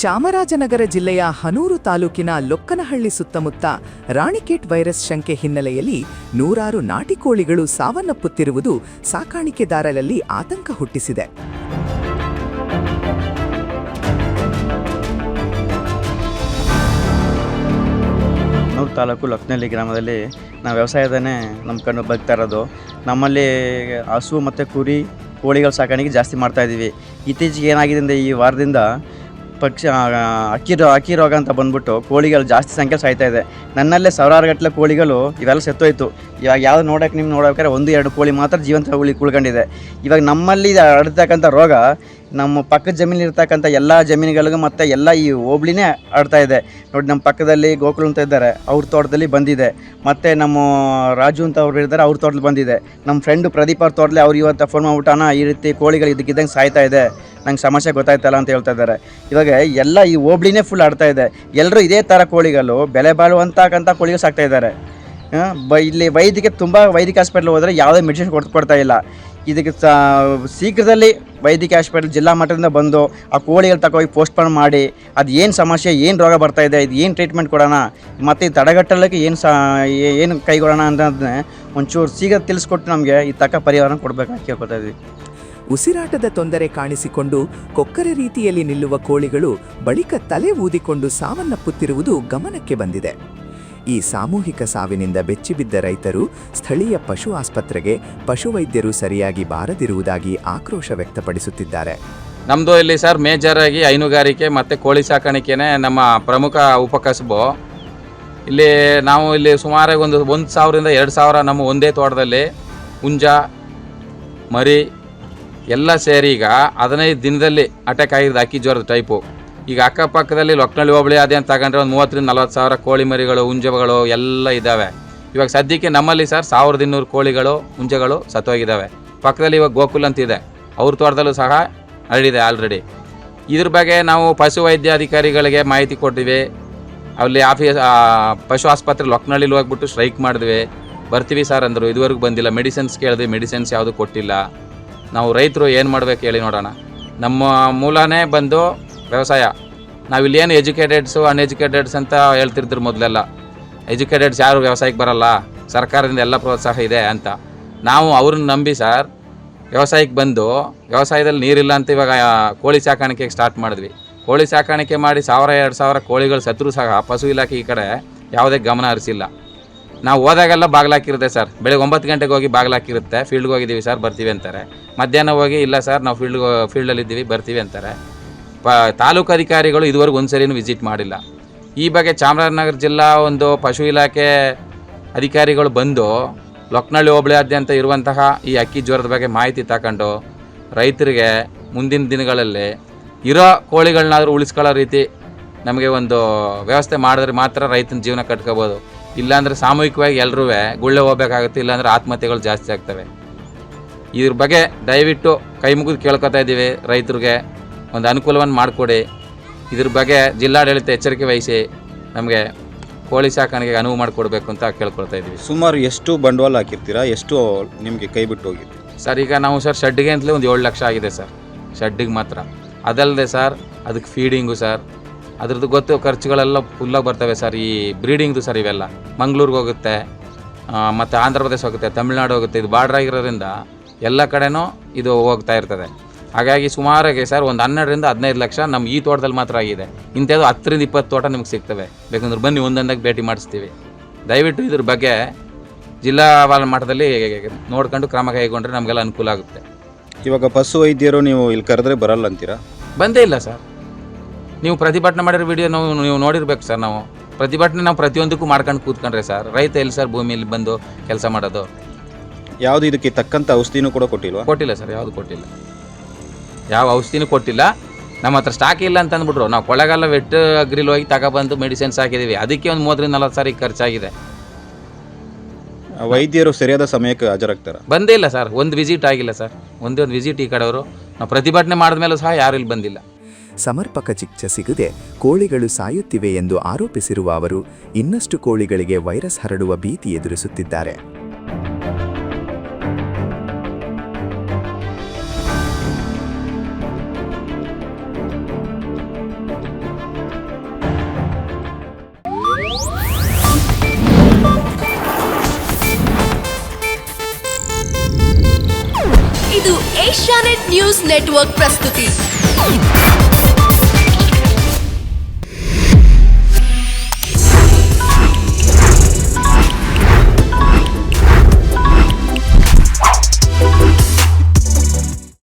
ಚಾಮರಾಜನಗರ ಜಿಲ್ಲೆಯ ಹನೂರು ತಾಲೂಕಿನ ಲೊಕ್ಕನಹಳ್ಳಿ ಸುತ್ತಮುತ್ತ ರಾಣಿಕೇಟ್ ವೈರಸ್ ಶಂಕೆ ಹಿನ್ನೆಲೆಯಲ್ಲಿ ನೂರಾರು ನಾಟಿ ಕೋಳಿಗಳು ಸಾವನ್ನಪ್ಪುತ್ತಿರುವುದು ಸಾಕಾಣಿಕೆದಾರರಲ್ಲಿ ಆತಂಕ ಹುಟ್ಟಿಸಿದೆ. ಹನೂರು ತಾಲೂಕು ಲೊಕ್ಕನಹಳ್ಳಿ ಗ್ರಾಮದಲ್ಲಿ ನಾವು ವ್ಯವಸಾಯದನ್ನೇ ನಂಬ್ಕೊಂಡು ಬದುಕ್ತಾ ಇರೋದು. ನಮ್ಮಲ್ಲಿ ಹಸು ಮತ್ತು ಕುರಿ ಕೋಳಿಗಳ ಸಾಕಾಣಿಕೆ ಜಾಸ್ತಿ ಮಾಡ್ತಾಯಿದ್ದೀವಿ. ಇತ್ತೀಚೆಗೆ ಏನಾಗಿದೆ ಅಂದರೆ ಈ ವಾರದಿಂದ ಅಕ್ಕಿ ರೋಗ ಅಂತ ಬಂದ್ಬಿಟ್ಟು ಕೋಳಿಗಳು ಜಾಸ್ತಿ ಸಂಖ್ಯೆ ಸಾಯ್ತಾ ಇದೆ. ನನ್ನಲ್ಲೇ ಸಾವಿರಾರು ಗಟ್ಟಲೆ ಕೋಳಿಗಳು ಇವೆಲ್ಲ ಸತ್ತೋಯ್ತು. ಇವಾಗ ಯಾವುದು ನೋಡೋಬೇಕಾದ್ರೆ 1-2 ಕೋಳಿ ಮಾತ್ರ ಜೀವಂತ ಉಳ್ಕೊಂಡಿದೆ. ಇವಾಗ ನಮ್ಮಲ್ಲಿ ಹರಡ್ತಕ್ಕಂಥ ರೋಗ ನಮ್ಮ ಪಕ್ಕದ ಜಮೀನಿರ್ತಕ್ಕಂಥ ಎಲ್ಲ ಜಮೀನುಗಳಿಗೂ ಮತ್ತು ಎಲ್ಲ ಈ ಹೋಬ್ಳಿನೇ ಹರಡ್ತಾ ಇದೆ. ನೋಡಿ, ನಮ್ಮ ಪಕ್ಕದಲ್ಲಿ ಗೋಕುಲ್ ಅಂತ ಇದ್ದಾರೆ, ಅವ್ರ ತೋಟದಲ್ಲಿ ಬಂದಿದೆ. ಮತ್ತು ನಮ್ಮ ರಾಜು ಅಂತ ಅವ್ರು ಇದ್ದಾರೆ, ಅವ್ರ ತೋಟದಲ್ಲಿ ಬಂದಿದೆ. ನಮ್ಮ ಫ್ರೆಂಡು ಪ್ರದೀಪ್ ಅವ್ರ ತೋಟದಲ್ಲಿ ಅವ್ರು ಇವತ್ತು ಫೋನ್ ಮಾಡ್ಬಿಟ್ಟು ಅಣ್ಣ ಈ ರೀತಿ ಕೋಳಿಗಳು ಇದಕ್ಕಿದ್ದಂಗೆ ಸಾಯ್ತಾ ಇದೆ, ನಂಗೆ ಸಮಸ್ಯೆ ಗೊತ್ತಾಯ್ತಲ್ಲ ಅಂತ ಹೇಳ್ತಾ ಇದ್ದಾರೆ. ಇವಾಗ ಎಲ್ಲ ಈ ಹೋಬ್ಳಿನೇ ಫುಲ್ ಆಡ್ತಾ ಇದೆ. ಎಲ್ಲರೂ ಇದೇ ಥರ ಕೋಳಿಗಳು ಬೆಲೆ ಬಾಳುವಂತಕ್ಕಂಥ ಕೋಳಿಗಳು ಸಾಕ್ತಾ ಇದ್ದಾರೆ. ಇಲ್ಲಿ ವೈದ್ಯಕೀಯ ಹಾಸ್ಪಿಟ್ಲ್ ಹೋದರೆ ಯಾವುದೇ ಮೆಡಿಸಿನ್ ಕೊಡ್ತಾ ಇಲ್ಲ. ಇದಕ್ಕೆ ಶೀಘ್ರದಲ್ಲಿ ವೈದ್ಯಕೀಯ ಹಾಸ್ಪಿಟಲ್ ಜಿಲ್ಲಾ ಮಟ್ಟದಿಂದ ಬಂದು ಆ ಕೋಳಿಗಳು ತಗೋಗಿ ಪೋಸ್ಟ್ಪೋನ್ ಮಾಡಿ ಅದು ಏನು ಸಮಸ್ಯೆ, ಏನು ರೋಗ ಬರ್ತಾ ಇದೆ, ಇದು ಏನು ಟ್ರೀಟ್ಮೆಂಟ್ ಕೊಡೋಣ, ಮತ್ತು ತಡೆಗಟ್ಟಲಿಕ್ಕೆ ಏನು ಕೈಗೊಳ್ಳೋಣ ಅನ್ನೋದನ್ನೇ ಒಂಚೂರು ಶೀಘ್ರ ತಿಳಿಸ್ಕೊಟ್ಟು ನಮಗೆ ಈ ತಕ್ಕ ಪರಿಹಾರ ಕೊಡಬೇಕಂತ ಕೇಳ್ಕೊತಾ ಇದ್ವಿ. ಉಸಿರಾಟದ ತೊಂದರೆ ಕಾಣಿಸಿಕೊಂಡು ಕೊಕ್ಕರೆ ರೀತಿಯಲ್ಲಿ ನಿಲ್ಲುವ ಕೋಳಿಗಳು ಬಳಿಕ ತಲೆ ಊದಿಕೊಂಡು ಸಾವನ್ನಪ್ಪುತ್ತಿರುವುದು ಗಮನಕ್ಕೆ ಬಂದಿದೆ. ಈ ಸಾಮೂಹಿಕ ಸಾವಿನಿಂದ ಬೆಚ್ಚಿಬಿದ್ದ ರೈತರು ಸ್ಥಳೀಯ ಪಶು ಆಸ್ಪತ್ರೆಗೆ ಪಶುವೈದ್ಯರು ಸರಿಯಾಗಿ ಬಾರದಿರುವುದಾಗಿ ಆಕ್ರೋಶ ವ್ಯಕ್ತಪಡಿಸುತ್ತಿದ್ದಾರೆ. ನಮ್ಮದು ಇಲ್ಲಿ ಸರ್ ಮೇಜರ್ ಆಗಿ ಹೈನುಗಾರಿಕೆ ಮತ್ತು ಕೋಳಿ ಸಾಕಾಣಿಕೆನೇ ನಮ್ಮ ಪ್ರಮುಖ ಉಪಕಸಬು. ನಾವು ಇಲ್ಲಿ ಸುಮಾರು 1,000ರಿಂದ 2,000 ನಮ್ಮ ಒಂದೇ ತೋಟದಲ್ಲಿ ಹುಂಜ ಮರಿ ಎಲ್ಲ ಸೇರಿ ಈಗ 15 ದಿನದಲ್ಲಿ ಅಟ್ಯಾಕ್ ಆಗಿರೋದು ಅಕ್ಕಿ ಜ್ವರದ ಟೈಪು. ಈಗ ಅಕ್ಕಪಕ್ಕದಲ್ಲಿ ಲೊಕ್ಕನಹಳ್ಳಿ ಹೋಬಳಿ ಅದೇನು ತಗೊಂಡ್ರೆ ಒಂದು 30,000-40 ಸಾವಿರ ಕೋಳಿ ಮರಿಗಳು ಹುಂಜಗಳು ಎಲ್ಲ ಇದ್ದಾವೆ. ಇವಾಗ ಸದ್ಯಕ್ಕೆ ನಮ್ಮಲ್ಲಿ ಸರ್ 1,200 ಕೋಳಿಗಳು ಹುಂಜಗಳು ಸತ್ತೋಗಿದ್ದಾವೆ. ಪಕ್ಕದಲ್ಲಿ ಇವಾಗ ಗೋಕುಲ್ ಅಂತಿದೆ, ಅವ್ರ ತೋಟದಲ್ಲೂ ಸಹ ಹರಡಿದೆ ಆಲ್ರೆಡಿ. ಇದ್ರ ಬಗ್ಗೆ ನಾವು ಪಶುವೈದ್ಯ ಅಧಿಕಾರಿಗಳಿಗೆ ಮಾಹಿತಿ ಕೊಟ್ಟಿವಿ. ಅಲ್ಲಿ ಪಶು ಆಸ್ಪತ್ರೆ ಲೊಕ್ಕನಹಳ್ಳಿಲಿ ಹೋಗ್ಬಿಟ್ಟು ಸ್ಟ್ರೈಕ್ ಮಾಡಿದ್ವಿ. ಬರ್ತೀವಿ ಸರ್ ಅಂದರು, ಇದುವರೆಗೂ ಬಂದಿಲ್ಲ. ಮೆಡಿಸಿನ್ಸ್ ಕೇಳಿದ್ವಿ, ಮೆಡಿಸಿನ್ಸ್ ಯಾವುದು ಕೊಟ್ಟಿಲ್ಲ. ನಾವು ರೈತರು ಏನು ಮಾಡ್ಬೇಕು ಹೇಳಿ ನೋಡೋಣ. ನಮ್ಮ ಮೂಲನೇ ಬಂದು ವ್ಯವಸಾಯ. ನಾವಿಲ್ಲಿ ಏನು ಎಜುಕೇಟೆಡ್ಸು ಅನ್ಎಜುಕೇಟೆಡ್ಸ್ ಅಂತ ಹೇಳ್ತಿರ್ತೀರಿ ಮೊದಲೆಲ್ಲ. ಎಜುಕೇಟೆಡ್ಸ್ ಯಾರು ವ್ಯವಸಾಯಕ್ಕೆ ಬರಲ್ಲ, ಸರ್ಕಾರದಿಂದ ಎಲ್ಲ ಪ್ರೋತ್ಸಾಹ ಇದೆ ಅಂತ. ನಾವು ಅವ್ರನ್ನ ನಂಬಿ ಸರ್ ವ್ಯವಸಾಯಕ್ಕೆ ಬಂದು ವ್ಯವಸಾಯದಲ್ಲಿ ನೀರಿಲ್ಲ ಅಂತ ಇವಾಗ ಕೋಳಿ ಸಾಕಾಣಿಕೆಗೆ ಸ್ಟಾರ್ಟ್ ಮಾಡಿದ್ವಿ. ಕೋಳಿ ಸಾಕಾಣಿಕೆ ಮಾಡಿ 1,000-2,000 ಕೋಳಿಗಳು ಸತ್ರು ಸಹ ಪಶು ಇಲಾಖೆ ಈ ಕಡೆ ಯಾವುದೇ ಗಮನ ಹರಿಸಿಲ್ಲ. ನಾವು ಹೋದಾಗೆಲ್ಲ ಬಾಗಿಲಾಕಿರುತ್ತೆ ಸರ್. ಬೆಳಗ್ಗೆ 9 ಗಂಟೆಗೆ ಹೋಗಿ ಬಾಗಿಲಾಕಿರುತ್ತೆ, ಫೀಲ್ಡ್ಗೆ ಹೋಗಿದ್ದೀವಿ ಸರ್ ಬರ್ತೀವಿ ಅಂತಾರೆ. ಮಧ್ಯಾಹ್ನ ಹೋಗಿ ಇಲ್ಲ ಸರ್ ನಾವು ಫೀಲ್ಡಲ್ಲಿದ್ದೀವಿ ಬರ್ತೀವಿ ಅಂತಾರೆ. ತಾಲೂಕು ಅಧಿಕಾರಿಗಳು ಇದುವರೆಗೂ ಒಂದ್ಸರಿನೂ ವಿಸಿಟ್ ಮಾಡಿಲ್ಲ. ಈ ಬಗ್ಗೆ ಚಾಮರಾಜನಗರ ಜಿಲ್ಲಾ ಒಂದು ಪಶು ಇಲಾಖೆ ಅಧಿಕಾರಿಗಳು ಬಂದು ಲೊಕ್ಕನಹಳ್ಳಿ ಹೋಬಳಿಯಾದ್ಯಂತ ಇರುವಂತಹ ಈ ಅಕ್ಕಿ ಜ್ವರದ ಬಗ್ಗೆ ಮಾಹಿತಿ ತಗೊಂಡು ರೈತರಿಗೆ ಮುಂದಿನ ದಿನಗಳಲ್ಲಿ ಇರೋ ಕೋಳಿಗಳನ್ನಾದರೂ ಉಳಿಸ್ಕೊಳ್ಳೋ ರೀತಿ ನಮಗೆ ಒಂದು ವ್ಯವಸ್ಥೆ ಮಾಡಿದ್ರೆ ಮಾತ್ರ ರೈತನ ಜೀವನ ಕಟ್ಕೋಬೋದು. ಇಲ್ಲಾಂದರೆ ಸಾಮೂಹಿಕವಾಗಿ ಎಲ್ಲರೂ ಗುಳ್ಳೆ ಹೋಗ್ಬೇಕಾಗುತ್ತೆ, ಇಲ್ಲಾಂದರೆ ಆತ್ಮಹತ್ಯೆಗಳು ಜಾಸ್ತಿ ಆಗ್ತವೆ. ಇದ್ರ ಬಗ್ಗೆ ದಯವಿಟ್ಟು ಕೈ ಮುಗಿದು ಕೇಳ್ಕೊತಾ ಇದ್ದೀವಿ, ರೈತರಿಗೆ ಒಂದು ಅನುಕೂಲವನ್ನು ಮಾಡಿಕೊಡಿ. ಇದ್ರ ಬಗ್ಗೆ ಜಿಲ್ಲಾಡಳಿತ ಎಚ್ಚರಿಕೆ ವಹಿಸಿ ನಮಗೆ ಕೋಳಿ ಸಾಕಾಣಿಕೆಗೆ ಅನುವು ಮಾಡಿಕೊಡ್ಬೇಕು ಅಂತ ಕೇಳ್ಕೊಳ್ತಾ ಇದ್ದೀವಿ. ಸುಮಾರು ಎಷ್ಟು ಬಂಡವಾಳ ಹಾಕಿರ್ತೀರಾ, ಎಷ್ಟು ನಿಮಗೆ ಕೈ ಬಿಟ್ಟು ಹೋಗಿದೆ ಸರ್? ಈಗ ನಾವು ಸರ್ ಶೆಡ್ಗೆ ಅಂತಲೇ ಒಂದು 7 ಲಕ್ಷ ಆಗಿದೆ ಸರ್, ಶೆಡ್ಡಿಗೆ ಮಾತ್ರ. ಅದಲ್ಲದೆ ಸರ್ ಅದಕ್ಕೆ ಫೀಡಿಂಗು ಸರ್, ಅದ್ರದ್ದು ಗೊತ್ತು ಖರ್ಚುಗಳೆಲ್ಲ ಫುಲ್ಲಾಗಿ ಬರ್ತವೆ ಸರ್. ಈ ಬ್ರೀಡಿಂಗ್ದು ಸರ್ ಇವೆಲ್ಲ ಮಂಗಳೂರಿಗೆ ಹೋಗುತ್ತೆ, ಮತ್ತು ಆಂಧ್ರ ಪ್ರದೇಶ ಹೋಗುತ್ತೆ, ತಮಿಳ್ನಾಡು ಹೋಗುತ್ತೆ. ಇದು ಬಾರ್ಡ್ರ್ ಆಗಿರೋದ್ರಿಂದ ಎಲ್ಲ ಕಡೆನೂ ಇದು ಹೋಗ್ತಾ ಇರ್ತದೆ. ಹಾಗಾಗಿ ಸುಮಾರಾಗಿ ಸರ್ ಒಂದು 12-15 ಲಕ್ಷ ನಮ್ಮ ಈ ತೋಟದಲ್ಲಿ ಮಾತ್ರ ಆಗಿದೆ. ಇಂಥದ್ದು 10-20 ತೋಟ ನಿಮ್ಗೆ ಸಿಗ್ತವೆ. ಬೇಕಂದ್ರೆ ಬನ್ನಿ ಒಂದೊಂದಾಗಿ ಭೇಟಿ ಮಾಡಿಸ್ತೀವಿ. ದಯವಿಟ್ಟು ಇದ್ರ ಬಗ್ಗೆ ಜಿಲ್ಲಾ ಮಟ್ಟದಲ್ಲಿ ನೋಡ್ಕೊಂಡು ಕ್ರಮ ಕೈಗೊಂಡ್ರೆ ನಮಗೆಲ್ಲ ಅನುಕೂಲ ಆಗುತ್ತೆ. ಇವಾಗ ಪಶು ವೈದ್ಯರು ನೀವು ಇಲ್ಲಿ ಕರೆದ್ರೆ ಬರಲ್ಲ ಅಂತೀರಾ? ಬಂದೇ ಇಲ್ಲ ಸರ್. ನೀವು ಪ್ರತಿಭಟನೆ ಮಾಡಿರೋ ವಿಡಿಯೋ ನೀವು ನೋಡಿರ್ಬೇಕು ಸರ್. ನಾವು ಪ್ರತಿಭಟನೆ ಪ್ರತಿಯೊಂದಕ್ಕೂ ಮಾಡ್ಕೊಂಡು ಕೂತ್ಕೊಂಡ್ರೆ ಸರ್ ರೈತ ಎಲ್ಲಿ ಸರ್ ಭೂಮಿಯಲ್ಲಿ ಬಂದು ಕೆಲಸ ಮಾಡೋದು? ಯಾವುದು ಇದಕ್ಕೆ ತಕ್ಕಂಥ ಔಷಧಿನೂ ಕೂಡ ಕೊಟ್ಟಿಲ್ವಾ? ಕೊಟ್ಟಿಲ್ಲ ಸರ್, ಯಾವುದು ಕೊಟ್ಟಿಲ್ಲ, ಯಾವ ಔಷಧಿನೂ ಕೊಟ್ಟಿಲ್ಲ. ನಮ್ಮ ಹತ್ರ ಸ್ಟಾಕ್ ಇಲ್ಲ ಅಂತ ಅಂದ್ಬಿಟ್ರು. ನಾವು ಕೊಳ್ಳೆಗಾಲ ವೆಟ್ ಅಗ್ರಿಲ್ ಹೋಗಿ ತಗೊಬಂದು ಮೆಡಿಸಿನ್ಸ್ ಹಾಕಿದ್ದೀವಿ. ಅದಕ್ಕೆ ಒಂದು 30-40 ಸಾವಿರ ಖರ್ಚಾಗಿದೆ. ವೈದ್ಯರು ಸರಿಯಾದ ಸಮಯಕ್ಕೆ ಹಾಜರಾಗ್ತಾರೆ? ಬಂದೇ ಇಲ್ಲ ಸರ್, ಒಂದು ವಿಸಿಟ್ ಆಗಿಲ್ಲ ಸರ್. ಒಂದೇ ಒಂದು ವಿಸಿಟ್ ಈ ಕಡೆಯವರು. ನಾವು ಪ್ರತಿಭಟನೆ ಮಾಡಿದ ಮೇಲೂ ಸಹ ಯಾರು ಇಲ್ಲಿ ಬಂದಿಲ್ಲ. ಸಮರ್ಪಕ ಚಿಕಿತ್ಸೆ ಸಿಗದೆ ಕೋಳಿಗಳು ಸಾಯುತ್ತಿವೆ ಎಂದು ಆರೋಪಿಸಿರುವ ಅವರು ಇನ್ನಷ್ಟು ಕೋಳಿಗಳಿಗೆ ವೈರಸ್ ಹರಡುವ ಭೀತಿ ಎದುರಿಸುತ್ತಿದ್ದಾರೆ. ರೆಡ್ ನ್ಯೂಸ್ ನೆಟ್ವರ್ಕ್ ಪ್ರಸ್ತುತಿ.